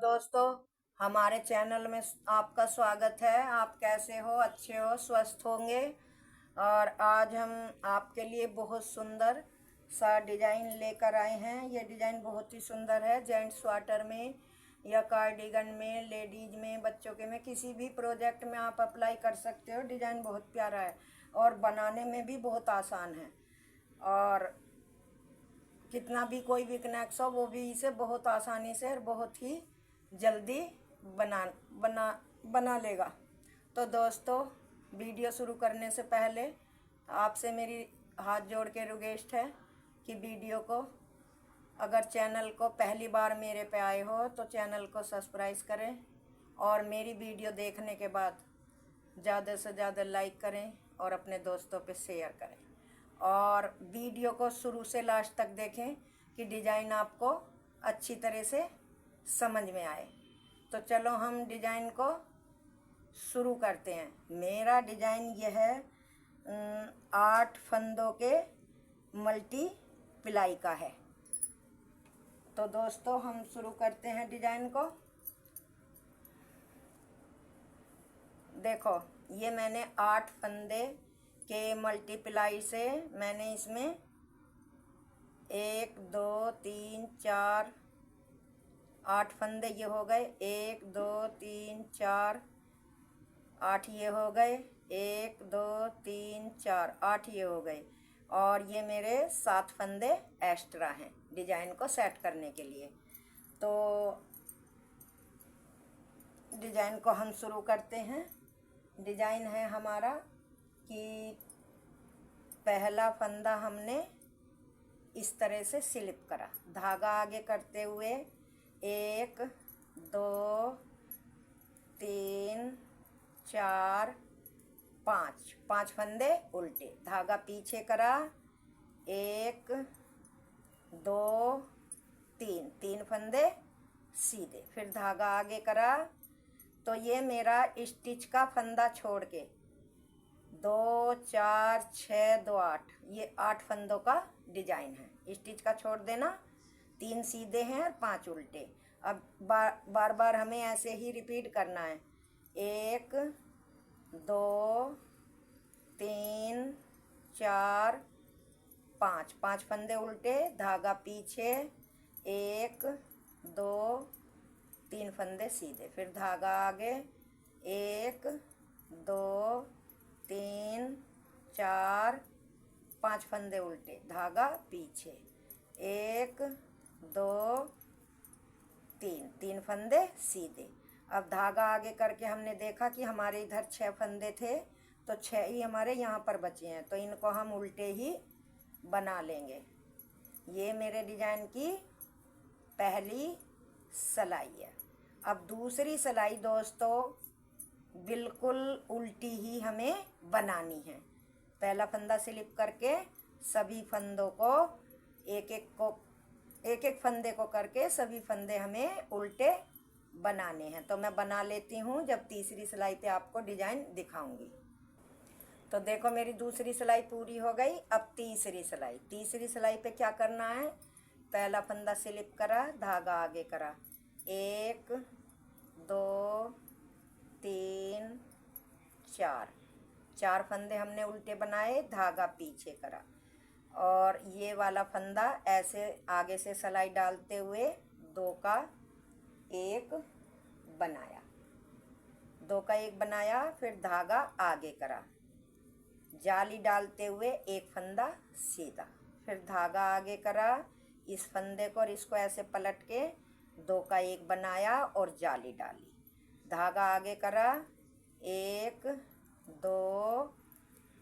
दोस्तों, हमारे चैनल में आपका स्वागत है। आप कैसे हो? अच्छे हो, स्वस्थ होंगे। और आज हम आपके लिए बहुत सुंदर सा डिज़ाइन लेकर आए हैं। ये डिज़ाइन बहुत ही सुंदर है। जेंट्स स्वेटर में या कार्डिगन में, लेडीज में, बच्चों के में, किसी भी प्रोजेक्ट में आप अप्लाई कर सकते हो। डिज़ाइन बहुत प्यारा है और बनाने में भी बहुत आसान है। और कितना भी कोई वीकनेस हो वो भी इसे बहुत आसानी से और बहुत ही जल्दी बना बना बना लेगा। तो दोस्तों, वीडियो शुरू करने से पहले आपसे मेरी हाथ जोड़ के रिक्वेस्ट है कि वीडियो को, अगर चैनल को पहली बार मेरे पे आए हो तो चैनल को सब्सक्राइब करें और मेरी वीडियो देखने के बाद ज़्यादा से ज़्यादा लाइक करें और अपने दोस्तों पे शेयर करें। और वीडियो को शुरू से लास्ट तक देखें कि डिज़ाइन आपको अच्छी तरह से समझ में आए। तो चलो हम डिज़ाइन को शुरू करते हैं। मेरा डिज़ाइन यह है 8 फंदों के मल्टी प्लाई का है। तो दोस्तों, हम शुरू करते हैं डिज़ाइन को। देखो, ये मैंने 8 फंदे के मल्टीप्लाई से मैंने इसमें 1 2 3 4 8 फंदे ये हो गए। 1 2 3 4 8 ये हो गए। 1 2 3 4 8 ये हो गए। और ये मेरे 7 फंदे एक्स्ट्रा हैं डिज़ाइन को सेट करने के लिए। तो डिज़ाइन को हम शुरू करते हैं। डिज़ाइन है हमारा कि पहला फंदा हमने इस तरह से स्लिप करा, धागा आगे करते हुए 1 2 3 4 5 फंदे उल्टे, धागा पीछे करा, 1 2 3 फंदे सीधे, फिर धागा आगे करा। तो ये मेरा स्टिच का फंदा छोड़ के 2 4 6 2 8, ये 8 फंदों का डिजाइन है। स्टिच का छोड़ देना, 3 सीधे हैं और 5 उल्टे। अब बार बार हमें ऐसे ही रिपीट करना है। 1 2 3 4 5 फंदे उल्टे, धागा पीछे, 1 2 3 फंदे सीधे, फिर धागा आगे, 1 2 3 4 5 फंदे उल्टे, धागा पीछे, 1 2 3 फंदे सीधे। अब धागा आगे करके हमने देखा कि हमारे इधर 6 फंदे थे, तो 6 ही हमारे यहाँ पर बचे हैं, तो इनको हम उल्टे ही बना लेंगे। ये मेरे डिजाइन की पहली सिलाई है। अब दूसरी सिलाई दोस्तों बिल्कुल उल्टी ही हमें बनानी है। पहला फंदा स्लिप करके सभी फंदों को एक एक फंदे को करके सभी फंदे हमें उल्टे बनाने हैं। तो मैं बना लेती हूँ, जब तीसरी सिलाई पे आपको डिजाइन दिखाऊंगी। तो देखो, मेरी दूसरी सिलाई पूरी हो गई। अब तीसरी सिलाई पे क्या करना है? पहला फंदा स्लिप करा, धागा आगे करा, 1 2 3 4 फंदे हमने उल्टे बनाए, धागा पीछे करा, और ये वाला फंदा ऐसे आगे से सिलाई डालते हुए 2 का 1 बनाया, 2 का 1 बनाया, फिर धागा आगे करा, जाली डालते हुए 1 फंदा सीधा, फिर धागा आगे करा, इस फंदे को और इसको ऐसे पलट के 2 का 1 बनाया और जाली डाली, धागा आगे करा, 1 2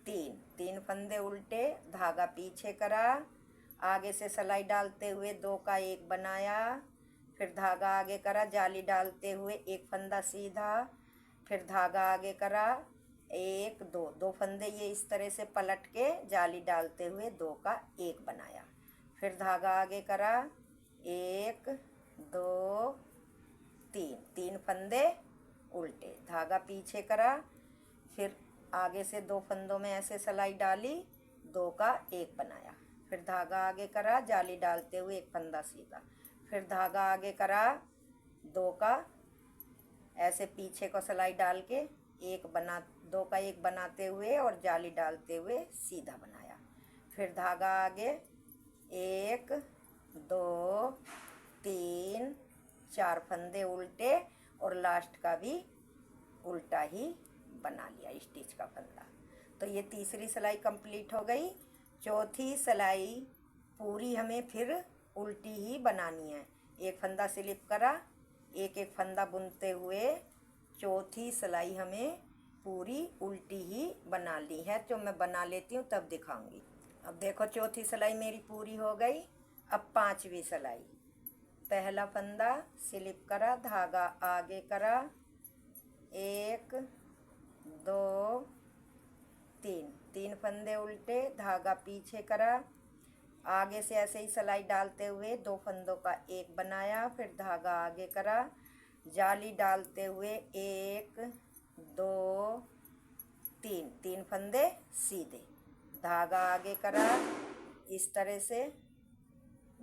3 फंदे उल्टे, धागा पीछे करा, आगे से सिलाई डालते हुए 2 का 1 बनाया, फिर धागा आगे करा, जाली डालते हुए 1 फंदा सीधा, फिर धागा आगे करा, 1 2 फंदे ये इस तरह से पलट के जाली डालते हुए 2 का 1 बनाया, फिर धागा आगे करा, 1 2 3 फंदे उल्टे, धागा पीछे करा, फिर आगे से 2 फंदों में ऐसे सिलाई डाली, 2 का 1 बनाया, फिर धागा आगे करा, जाली डालते हुए 1 फंदा सीधा, फिर धागा आगे करा, दो का ऐसे पीछे को सिलाई डाल के दो का एक बनाते हुए और जाली डालते हुए सीधा बनाया। फिर धागा आगे 1 2 3 4 फंदे उल्टे और लास्ट का भी उल्टा ही बना लिया स्टिच का फंदा। तो ये तीसरी सिलाई कंप्लीट हो गई। चौथी सिलाई पूरी हमें फिर उल्टी ही बनानी है। एक फंदा स्लिप करा, एक एक फंदा बुनते हुए चौथी सिलाई हमें पूरी उल्टी ही बना ली है। जो मैं बना लेती हूँ तब दिखाऊंगी। अब देखो चौथी सिलाई मेरी पूरी हो गई। अब पांचवी सिलाई, पहला फंदा स्लिप करा, धागा आगे करा, 1 2 3 फंदे उल्टे, धागा पीछे करा, आगे से ऐसे ही सिलाई डालते हुए 2 फंदों का एक बनाया। फिर धागा आगे करा, जाली डालते हुए 1 2 3 फंदे सीधे, धागा आगे करा, इस तरह से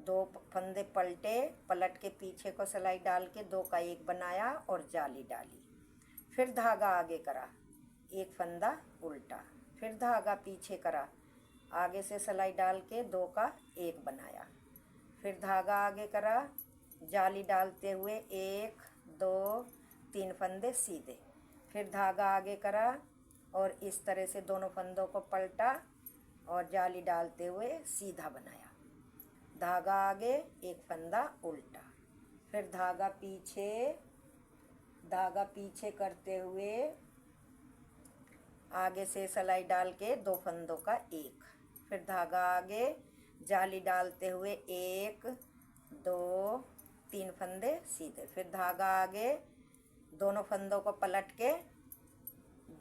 2 फंदे पलटे, पलट के पीछे को सिलाई डाल के 2 का एक बनाया और जाली डाली। फिर धागा आगे करा, एक फंदा उल्टा, फिर धागा पीछे करा, आगे से सिलाई डाल के 2 का एक बनाया। फिर धागा आगे करा, जाली डालते हुए 1 2 3 फंदे सीधे, फिर धागा आगे करा और इस तरह से दोनों फंदों को पलटा और जाली डालते हुए सीधा बनाया। धागा आगे, एक फंदा उल्टा, फिर धागा पीछे करते हुए आगे से सिलाई डाल के 2 फंदों का एक, फिर धागा आगे, जाली डालते हुए 1 2 3 फंदे सीधे, फिर धागा आगे, दोनों फंदों को पलट के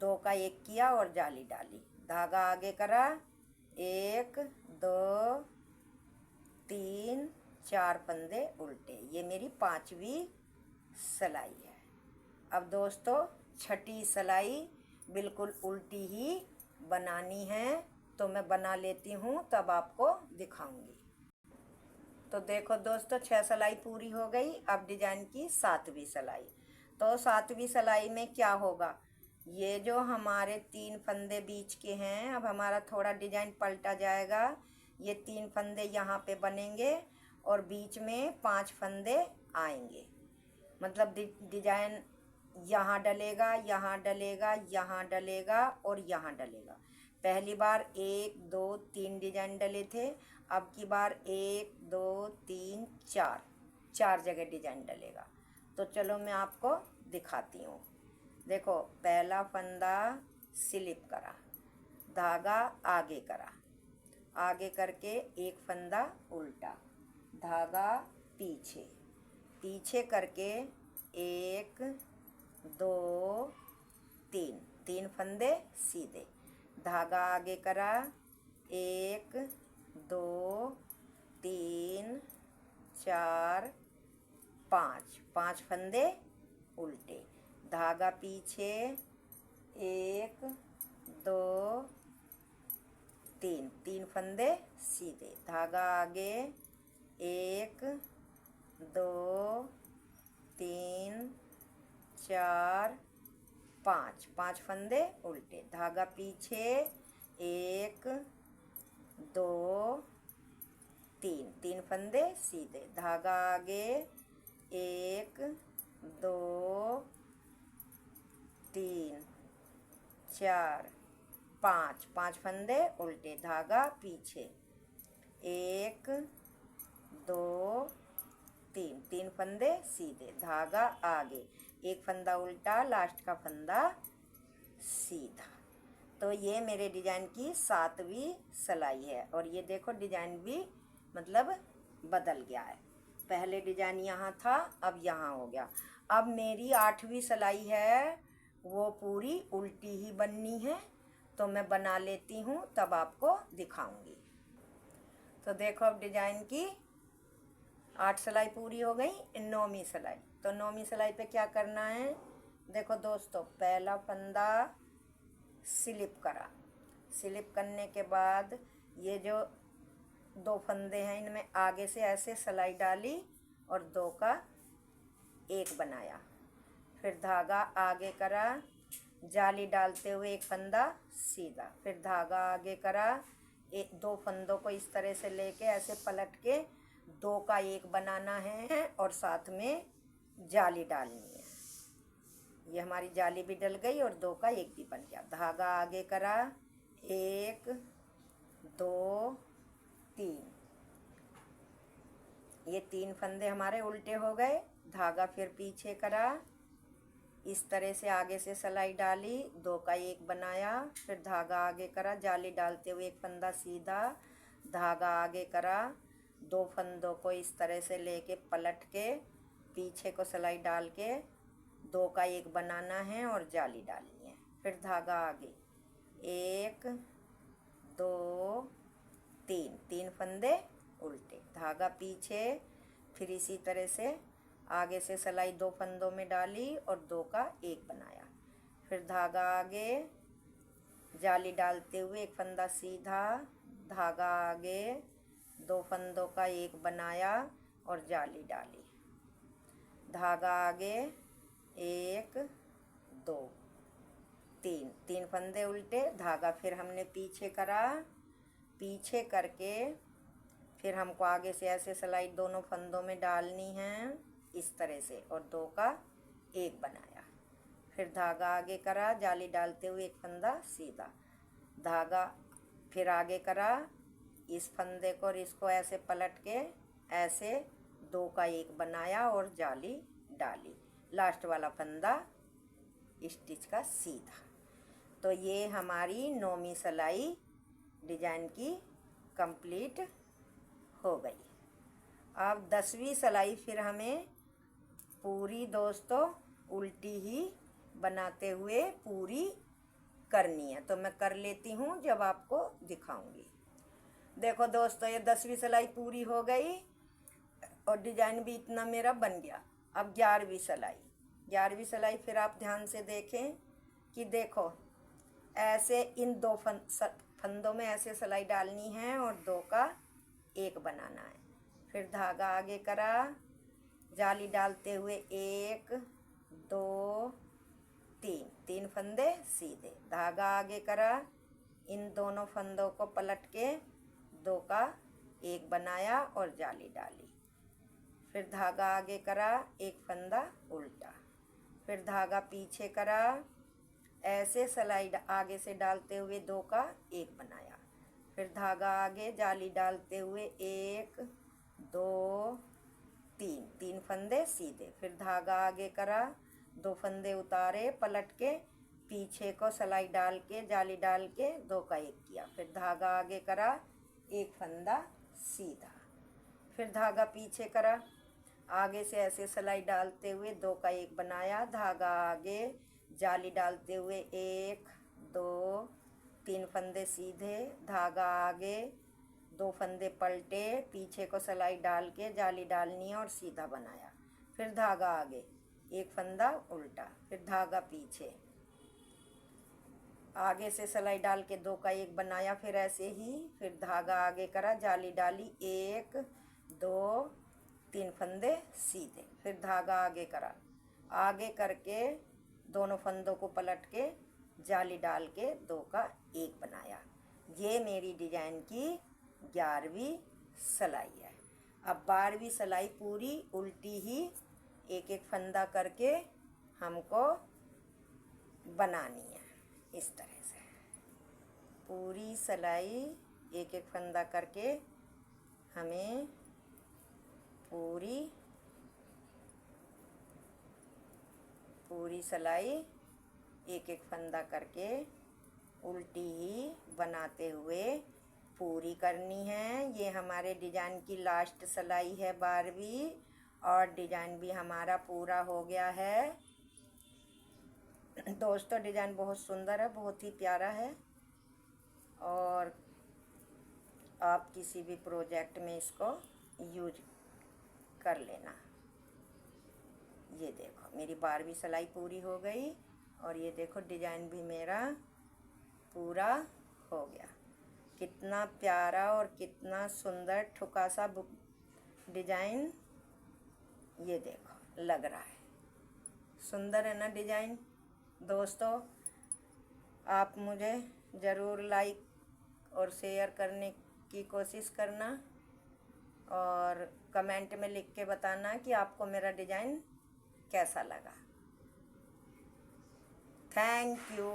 2 का एक किया और जाली डाली। धागा आगे करा, 1 2 3 4 फंदे उल्टे। ये मेरी पांचवी सिलाई है। अब दोस्तों छठी सिलाई बिल्कुल उल्टी ही बनानी है, तो मैं बना लेती हूँ तब आपको दिखाऊंगी। तो देखो दोस्तों 6 सिलाई पूरी हो गई। अब डिजाइन की 7वीं सिलाई। तो 7वीं सिलाई में क्या होगा, ये जो हमारे 3 फंदे बीच के हैं, अब हमारा थोड़ा डिजाइन पलटा जाएगा। ये 3 फंदे यहाँ पे बनेंगे और बीच में 5 फंदे आएंगे। मतलब डिजाइन यहाँ डलेगा, यहाँ डलेगा, यहाँ डलेगा और यहाँ डलेगा। पहली बार 1 2 3 डिजाइन डले थे, अब की बार 1 2 3 4 जगह डिजाइन डलेगा। तो चलो मैं आपको दिखाती हूँ। देखो पहला फंदा स्लिप करा, धागा आगे करा, आगे करके एक फंदा उल्टा, धागा पीछे करके 1 2 3 फंदे सीधे, धागा आगे करा, 1 2 3 4 5 फंदे उल्टे, धागा पीछे 1 2 3 फंदे सीधे, धागा आगे 1 2 3 4 5 फंदे उल्टे, धागा पीछे 1 2 3 फंदे सीधे, धागा आगे 1 2 3 4 5 फंदे उल्टे, धागा पीछे 1 2 3 फंदे सीधे, धागा आगे, एक फंदा उल्टा, लास्ट का फंदा सीधा। तो ये मेरे डिजाइन की 7वीं सिलाई है। और ये देखो डिजाइन भी मतलब बदल गया है। पहले डिजाइन यहाँ था, अब यहाँ हो गया। अब मेरी 8वीं सिलाई है, वो पूरी उल्टी ही बननी है, तो मैं बना लेती हूँ तब आपको दिखाऊंगी। तो देखो अब डिजाइन की 8 सिलाई पूरी हो गई। 9वीं सिलाई। तो 9वीं सिलाई पे क्या करना है, देखो दोस्तों पहला फंदा स्लिप करा, स्लिप करने के बाद ये जो 2 फंदे हैं इनमें आगे से ऐसे सिलाई डाली और 2 का एक बनाया। फिर धागा आगे करा, जाली डालते हुए एक फंदा सीधा, फिर धागा आगे करा, एक दो फंदों को इस तरह से लेके ऐसे पलट के दो का एक बनाना है और साथ में जाली डालनी है। ये हमारी जाली भी डल गई और दो का एक भी बन गया। धागा आगे करा, एक दो तीन, ये तीन फंदे हमारे उल्टे हो गए। धागा फिर पीछे करा, इस तरह से आगे से सिलाई डाली, दो का एक बनाया, फिर धागा आगे करा, जाली डालते हुए एक फंदा सीधा, धागा आगे करा, दो फंदों को इस तरह से लेके पलट के पीछे को सिलाई डाल के दो का एक बनाना है और जाली डालनी है। फिर धागा आगे, एक दो तीन, तीन फंदे उल्टे, धागा पीछे, फिर इसी तरह से आगे से सिलाई दो फंदों में डाली और दो का एक बनाया। फिर धागा आगे, जाली डालते हुए एक फंदा सीधा, धागा आगे, दो फंदों का एक बनाया और जाली डाली। धागा आगे, एक दो तीन, तीन फंदे उल्टे, धागा फिर हमने पीछे करा, पीछे करके फिर हमको आगे से ऐसे सिलाई दोनों फंदों में डालनी है इस तरह से और दो का एक बनाया। फिर धागा आगे करा, जाली डालते हुए एक फंदा सीधा, धागा फिर आगे करा, इस फंदे को और इसको ऐसे पलट के ऐसे दो का एक बनाया और जाली डाली, लास्ट वाला फंदा स्टिच का सीधा। तो ये हमारी 9वीं सिलाई डिजाइन की कंप्लीट हो गई। अब 10वीं सिलाई फिर हमें पूरी दोस्तों उल्टी ही बनाते हुए पूरी करनी है, तो मैं कर लेती हूँ जब आपको दिखाऊंगी। देखो दोस्तों, ये 10वीं सिलाई पूरी हो गई और डिजाइन भी इतना मेरा बन गया। अब 11वीं सिलाई, 11वीं सिलाई फिर आप ध्यान से देखें कि देखो ऐसे इन दो फंदों में ऐसे सिलाई डालनी है और दो का एक बनाना है। फिर धागा आगे करा, जाली डालते हुए एक दो तीन, तीन फंदे सीधे, धागा आगे करा, इन दोनों फंदों को पलट के दो का एक बनाया और जाली डाली। फिर धागा आगे करा, एक फंदा उल्टा, फिर धागा पीछे करा, ऐसे सिलाई आगे से डालते हुए दो का एक बनाया। फिर धागा आगे, जाली डालते हुए एक दो तीन, तीन फंदे सीधे, फिर धागा आगे करा, दो फंदे उतारे, पलट के पीछे को सिलाई डाल के जाली डाल के दो का एक किया। फिर धागा आगे करा, एक फंदा सीधा, फिर धागा पीछे करा, आगे से ऐसे सिलाई डालते हुए दो का एक बनाया, धागा आगे, जाली डालते हुए एक दो तीन फंदे सीधे, धागा आगे, दो फंदे पलटे, पीछे को सिलाई डाल के जाली डालनी है और सीधा बनाया। फिर धागा आगे, एक फंदा उल्टा, फिर धागा पीछे, आगे से सिलाई डाल के दो का एक बनाया, फिर ऐसे ही, फिर धागा आगे करा, जाली डाली, एक दो तीन फंदे सीधे, फिर धागा आगे करा, आगे करके दोनों फंदों को पलट के जाली डाल के दो का एक बनाया। ये मेरी डिजाइन की 11वीं सिलाई है। अब 12वीं सिलाई पूरी उल्टी ही एक एक फंदा करके हमको बनानी है। इस तरह से पूरी सिलाई एक एक फंदा करके हमें पूरी सिलाई एक एक फंदा करके उल्टी ही बनाते हुए पूरी करनी है। ये हमारे डिजाइन की लास्ट सिलाई है 12वीं, और डिजाइन भी हमारा पूरा हो गया है। दोस्तों डिजाइन बहुत सुंदर है, बहुत ही प्यारा है, और आप किसी भी प्रोजेक्ट में इसको यूज कर लेना। ये देखो मेरी 12वीं सिलाई पूरी हो गई, और ये देखो डिजाइन भी मेरा पूरा हो गया। कितना प्यारा और कितना सुंदर ठुका सा डिजाइन ये देखो लग रहा है। सुंदर है ना डिजाइन। दोस्तों, आप मुझे ज़रूर लाइक और शेयर करने की कोशिश करना और कमेंट में लिख के बताना कि आपको मेरा डिजाइन कैसा लगा। Thank you.